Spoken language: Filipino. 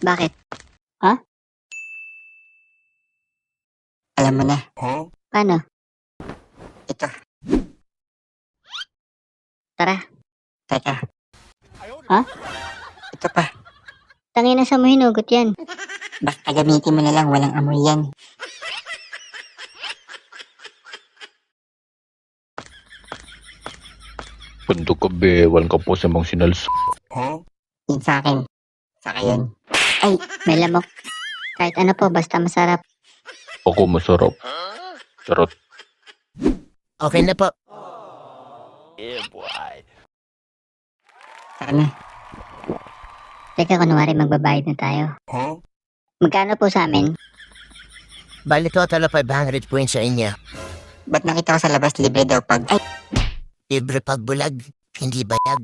Bakit? Ha? Alam mo na. Paano? Ito. Tara. Teka. Ha? Ito pa. Tangina sa mo hinugot yan. Basta gamitin mo na lang. Walang amoy yan. Punto ka bewal ka po sa mga sinals. Yun sa akin. Saka yun. Ay, May lamok. Kahit ano po, basta masarap. Ako masarap. Charot. Okay na po. saka na. Teka, kunwari magbabayad na tayo. Magkano po sa amin? Bali total na 500 points sa inyo. Ba't nakita ko sa labas libre daw pag... Ay, Libre pagbulag, hindi bayag.